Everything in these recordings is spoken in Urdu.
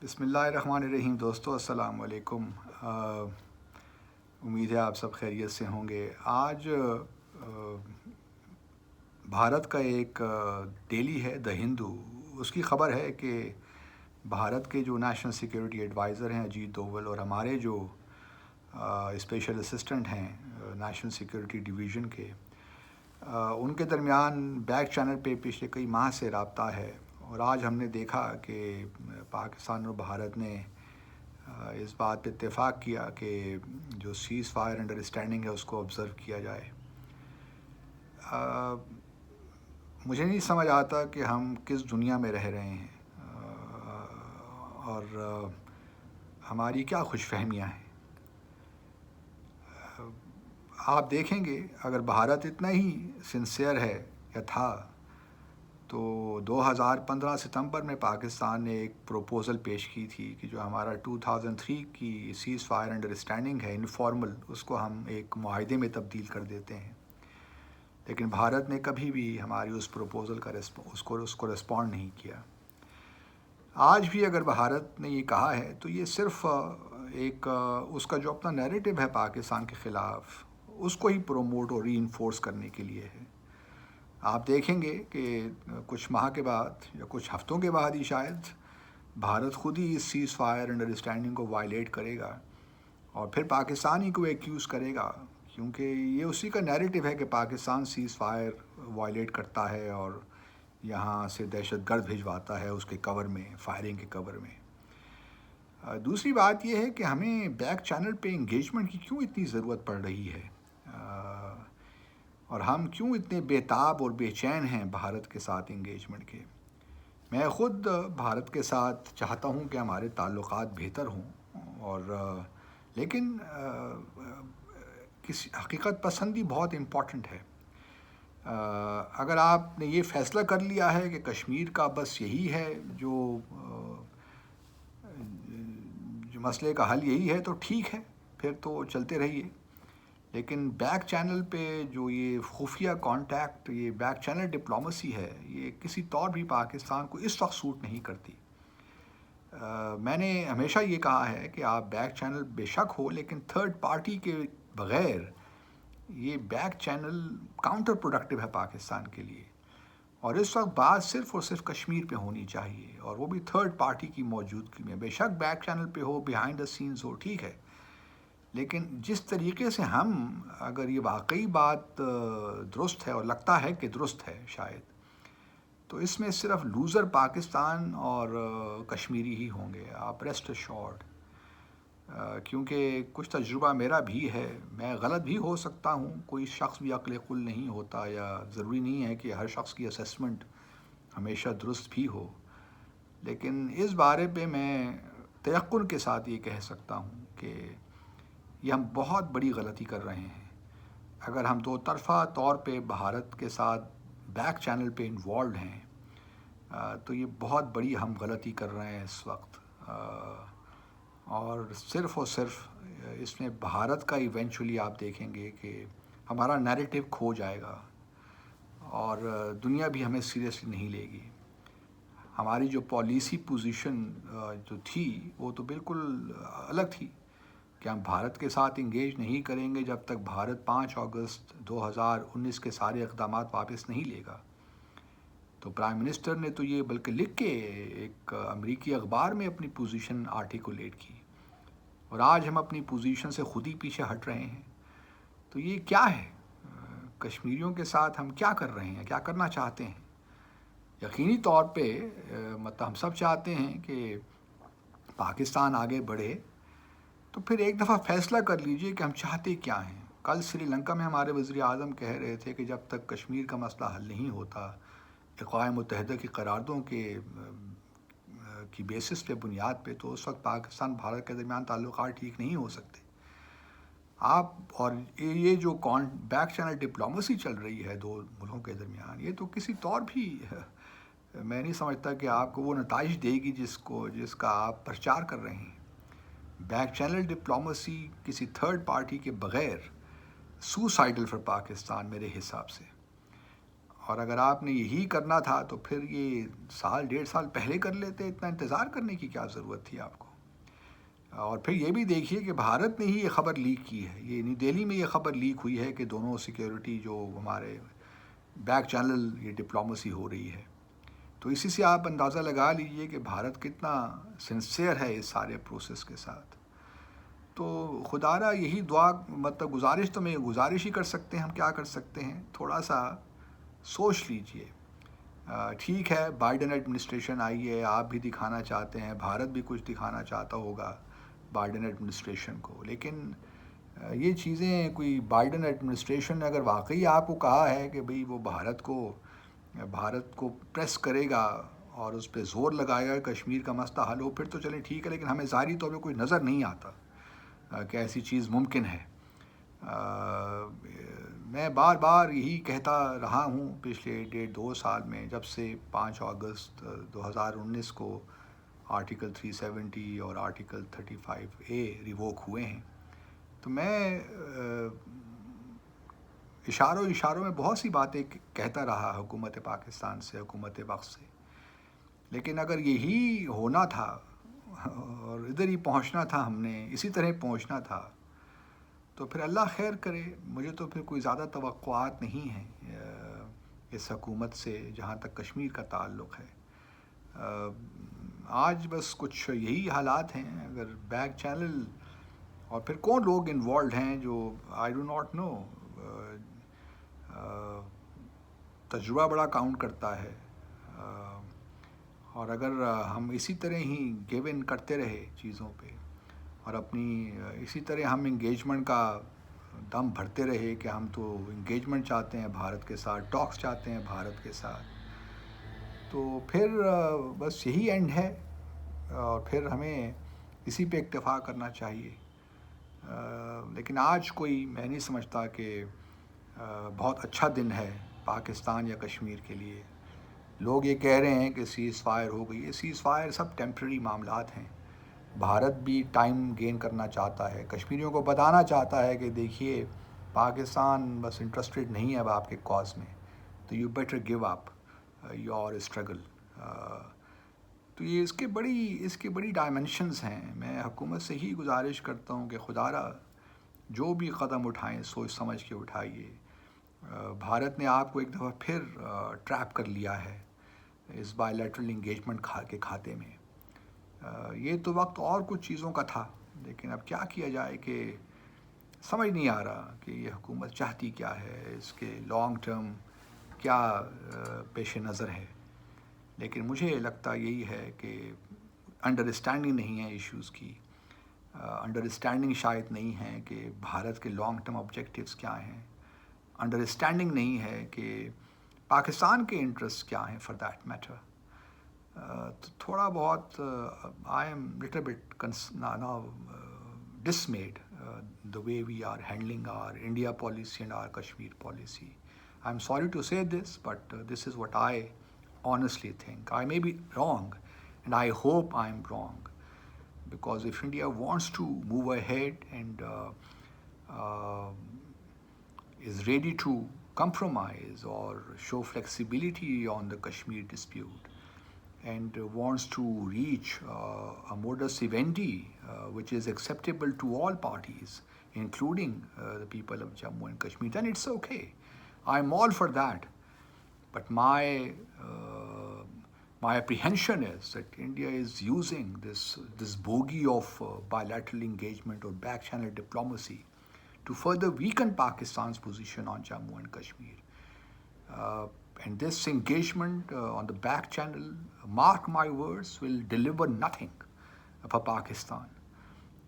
بسم اللہ الرحمن الرحیم دوستو، السلام علیکم۔ امید ہے آپ سب خیریت سے ہوں گے۔ آج بھارت کا ایک ڈیلی ہے دا ہندو، اس کی خبر ہے کہ بھارت کے جو نیشنل سیکیورٹی ایڈوائزر ہیں اجیت دوول، اور ہمارے جو اسپیشل اسسٹنٹ ہیں نیشنل سیکیورٹی ڈویژن کے، ان کے درمیان بیک چینل پہ پچھلے کئی ماہ سے رابطہ ہے۔ اور آج ہم نے دیکھا کہ پاکستان اور بھارت نے اس بات پہ اتفاق کیا کہ جو سیز فائر انڈرسٹینڈنگ ہے اس کو آبزرو کیا جائے۔ مجھے نہیں سمجھ آتا کہ ہم کس دنیا میں رہ رہے ہیں اور ہماری کیا خوش فہمیاں ہیں۔ آپ دیکھیں گے اگر بھارت اتنا ہی سنسیئر ہے یا تھا تو 2015 ستمبر میں پاکستان نے ایک پروپوزل پیش کی تھی کہ جو ہمارا 2003 کی سیز فائر انڈرسٹینڈنگ ہے انفارمل، اس کو ہم ایک معاہدے میں تبدیل کر دیتے ہیں۔ لیکن بھارت نے کبھی بھی ہماری اس پروپوزل کا اس کو رسپونڈ نہیں کیا۔ آج بھی اگر بھارت نے یہ کہا ہے تو یہ صرف ایک اس کا جو اپنا نیریٹو ہے پاکستان کے خلاف، اس کو ہی پروموٹ اور ری انفورس کرنے کے لیے ہے۔ آپ دیکھیں گے کہ کچھ ماہ کے بعد یا کچھ ہفتوں کے بعد ہی شاید بھارت خود ہی اس سیز فائر انڈرسٹینڈنگ کو وائلیٹ کرے گا اور پھر پاکستان ہی کو ایکیوز کرے گا، کیونکہ یہ اسی کا نیریٹو ہے کہ پاکستان سیز فائر وائلیٹ کرتا ہے اور یہاں سے دہشت گرد بھجواتا ہے اس کے کور میں، فائرنگ کے کور میں۔ دوسری بات یہ ہے کہ ہمیں بیک چینل پہ انگیجمنٹ کی کیوں اتنی ضرورت پڑ رہی ہے، اور ہم کیوں اتنے بے تاب اور بے چین ہیں بھارت کے ساتھ انگیجمنٹ کے۔ میں خود بھارت کے ساتھ چاہتا ہوں کہ ہمارے تعلقات بہتر ہوں، اور لیکن کسی حقیقت پسندی بہت امپورٹنٹ ہے۔ اگر آپ نے یہ فیصلہ کر لیا ہے کہ کشمیر کا بس یہی ہے جو مسئلے کا حل یہی ہے تو ٹھیک ہے، پھر تو چلتے رہیے۔ لیکن بیک چینل پہ جو یہ خفیہ کانٹیکٹ، یہ بیک چینل ڈپلومسی ہے، یہ کسی طور بھی پاکستان کو اس وقت سوٹ نہیں کرتی۔ میں نے ہمیشہ یہ کہا ہے کہ آپ بیک چینل بے شک ہو، لیکن تھرڈ پارٹی کے بغیر یہ بیک چینل کاؤنٹر پروڈکٹیو ہے پاکستان کے لیے۔ اور اس وقت بات صرف اور صرف کشمیر پہ ہونی چاہیے، اور وہ بھی تھرڈ پارٹی کی موجودگی میں۔ بے شک بیک چینل پہ ہو، بیہائنڈ دا سینز ہو، ٹھیک ہے، لیکن جس طریقے سے ہم، اگر یہ واقعی بات درست ہے اور لگتا ہے کہ درست ہے شاید، تو اس میں صرف لوزر پاکستان اور کشمیری ہی ہوں گے، آپ ریسٹ ایشورڈ۔ کیونکہ کچھ تجربہ میرا بھی ہے، میں غلط بھی ہو سکتا ہوں، کوئی شخص بھی عقل کل نہیں ہوتا، یا ضروری نہیں ہے کہ ہر شخص کی اسیسمنٹ ہمیشہ درست بھی ہو۔ لیکن اس بارے پہ میں تیقن کے ساتھ یہ کہہ سکتا ہوں کہ یہ ہم بہت بڑی غلطی کر رہے ہیں اگر ہم دو طرفہ طور پہ بھارت کے ساتھ بیک چینل پہ انوالوڈ ہیں، تو یہ بہت بڑی ہم غلطی کر رہے ہیں اس وقت۔ اور صرف اس میں بھارت کا ایونچولی آپ دیکھیں گے کہ ہمارا نیریٹو کھو جائے گا اور دنیا بھی ہمیں سیریسلی نہیں لے گی۔ ہماری جو پالیسی پوزیشن جو تھی وہ تو بالکل الگ تھی کہ ہم بھارت کے ساتھ انگیج نہیں کریں گے جب تک بھارت 5 اگست 2019 کے سارے اقدامات واپس نہیں لے گا۔ تو پرائم منسٹر نے تو یہ بلکہ لکھ کے ایک امریکی اخبار میں اپنی پوزیشن آرٹیکولیٹ کی، اور آج ہم اپنی پوزیشن سے خود ہی پیچھے ہٹ رہے ہیں۔ تو یہ کیا ہے؟ کشمیریوں کے ساتھ ہم کیا کر رہے ہیں، کیا کرنا چاہتے ہیں؟ یقینی طور پہ مطلب ہم سب چاہتے ہیں کہ پاکستان آگے بڑھے، تو پھر ایک دفعہ فیصلہ کر لیجئے کہ ہم چاہتے کیا ہیں۔ کل سری لنکا میں ہمارے وزیر اعظم کہہ رہے تھے کہ جب تک کشمیر کا مسئلہ حل نہیں ہوتا اقوام متحدہ کی قراردادوں کی بیسس پہ، بنیاد پہ، تو اس وقت پاکستان بھارت کے درمیان تعلقات ٹھیک نہیں ہو سکتے۔ آپ اور یہ جو بیک چینل ڈپلومسی چل رہی ہے دو ملکوں کے درمیان، یہ تو کسی طور بھی میں نہیں سمجھتا کہ آپ کو وہ نتائج دے گی جس کا آپ پرچار کر رہے ہیں۔ بیک چینل ڈپلومسی کسی تھرڈ پارٹی کے بغیر سوسائڈل فار پاکستان میرے حساب سے۔ اور اگر آپ نے یہی کرنا تھا تو پھر یہ سال 1.5 سال پہلے کر لیتے، اتنا انتظار کرنے کی کیا ضرورت تھی آپ کو؟ اور پھر یہ بھی دیکھیے کہ بھارت نے ہی یہ خبر لیک کی ہے، یہ نیو دہلی میں یہ خبر لیک ہوئی ہے کہ دونوں سیکیورٹی جو ہمارے بیک چینل یہ ڈپلومسی ہو رہی ہے. تو اسی سے آپ اندازہ لگا لیجئے کہ بھارت کتنا سنسیئر ہے اس سارے پروسیس کے ساتھ. تو خدا را یہی دعا، مطلب گزارش تو میں گزارش ہی کر سکتے ہیں، ہم کیا کر سکتے ہیں، تھوڑا سا سوچ لیجئے. ٹھیک ہے، بائیڈن ایڈمنسٹریشن آئی ہے، آپ بھی دکھانا چاہتے ہیں، بھارت بھی کچھ دکھانا چاہتا ہوگا بائیڈن ایڈمنسٹریشن کو، لیکن یہ چیزیں کوئی بائیڈن ایڈمنسٹریشن نے اگر واقعی آپ کو کہا ہے کہ بھئی وہ بھارت کو پریس کرے گا اور اس پہ زور لگائے گا کشمیر کا مسئلہ حل ہو، پھر تو چلیں ٹھیک ہے، لیکن ہمیں ظاہری طور پہ کوئی نظر نہیں آتا کہ ایسی چیز ممکن ہے. میں بار بار یہی کہتا رہا ہوں پچھلے 1.5-2 سال میں، جب سے 5 اگست 2019 کو آرٹیکل 370 اور آرٹیکل 35A ریووک ہوئے ہیں. تو میں اشاروں میں بہت سی باتیں کہتا رہا حکومت پاکستان سے، حکومت وقت سے، لیکن اگر یہی ہونا تھا اور ادھر ہی پہنچنا تھا، ہم نے اسی طرح پہنچنا تھا، تو پھر اللہ خیر کرے. مجھے تو پھر کوئی زیادہ توقعات نہیں ہیں اس حکومت سے جہاں تک کشمیر کا تعلق ہے. آج بس کچھ یہی حالات ہیں. اگر بیک چینل اور پھر کون لوگ انوالوڈ ہیں جو آئی ڈو ناٹ نو، تجربہ بڑا کاؤنٹ کرتا ہے. اور اگر ہم اسی طرح ہی گیو ان کرتے رہے چیزوں پہ اور اپنی اسی طرح ہم انگیجمنٹ کا دم بھرتے رہے کہ ہم تو انگیجمنٹ چاہتے ہیں بھارت کے ساتھ، ٹاکس چاہتے ہیں بھارت کے ساتھ، تو پھر بس یہی اینڈ ہے اور پھر ہمیں اسی پہ اکتفا کرنا چاہیے. لیکن آج کوئی میں نہیں سمجھتا کہ بہت اچھا دن ہے پاکستان یا کشمیر کے لیے. لوگ یہ کہہ رہے ہیں کہ سیز فائر ہو گئی ہے، سیز فائر سب ٹیمپرری معاملات ہیں. بھارت بھی ٹائم گین کرنا چاہتا ہے، کشمیریوں کو بتانا چاہتا ہے کہ دیکھیے پاکستان بس انٹرسٹڈ نہیں ہے اب آپ کے کاز میں، تو you better give up your struggle. تو یہ اس کے بڑی ڈائمنشنز ہیں. میں حکومت سے ہی گزارش کرتا ہوں کہ خدا را جو بھی قدم اٹھائیں سوچ سمجھ کے اٹھائیے. بھارت نے آپ کو ایک دفعہ پھر ٹریپ کر لیا ہے اس بائی لیٹرل انگیجمنٹ کے کھاتے میں. یہ تو وقت اور کچھ چیزوں کا تھا، لیکن اب کیا کیا جائے کہ سمجھ نہیں آ رہا کہ یہ حکومت چاہتی کیا ہے، اس کے لانگ ٹرم کیا پیش نظر ہے. لیکن مجھے لگتا یہی ہے کہ انڈرسٹینڈنگ نہیں ہے ایشوز کی، انڈرسٹینڈنگ شاید نہیں ہے کہ بھارت کے لانگ ٹرم آبجیکٹیوز کیا ہیں، انڈرسٹینڈنگ نہیں ہے کہ پاکستان کے انٹرسٹ کیا ہیں فار دیٹ میٹر. تو تھوڑا بہت I am little bit now dismayed the way we are handling our India policy and our Kashmir policy. I'm sorry to say this, but this is what I honestly think. I may be wrong, and I hope I'm wrong, because if India wants to move ahead and is ready to compromise or show flexibility on the Kashmir dispute, and wants to reach a modus vivendi which is acceptable to all parties, including the people of Jammu and Kashmir, then it's okay. I'm all for that. But my apprehension is that India is using this bogey of bilateral engagement or back channel diplomacy to further weaken Pakistan's position on Jammu and Kashmir. And this engagement on the back channel, mark my words, will deliver nothing for Pakistan.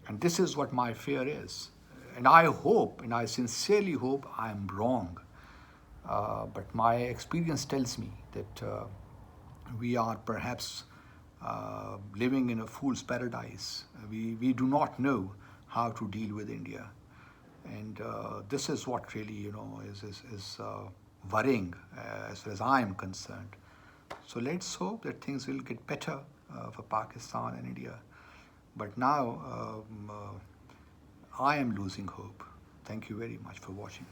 And this is what my fear is. And I hope, and I sincerely hope I am wrong. But my experience tells me that we are perhaps living in a fool's paradise. We do not know how to deal with India. And this is what really, is worrying as far as I am concerned. So let's hope that things will get better for Pakistan and India. But now I am losing hope. Thank you very much for watching.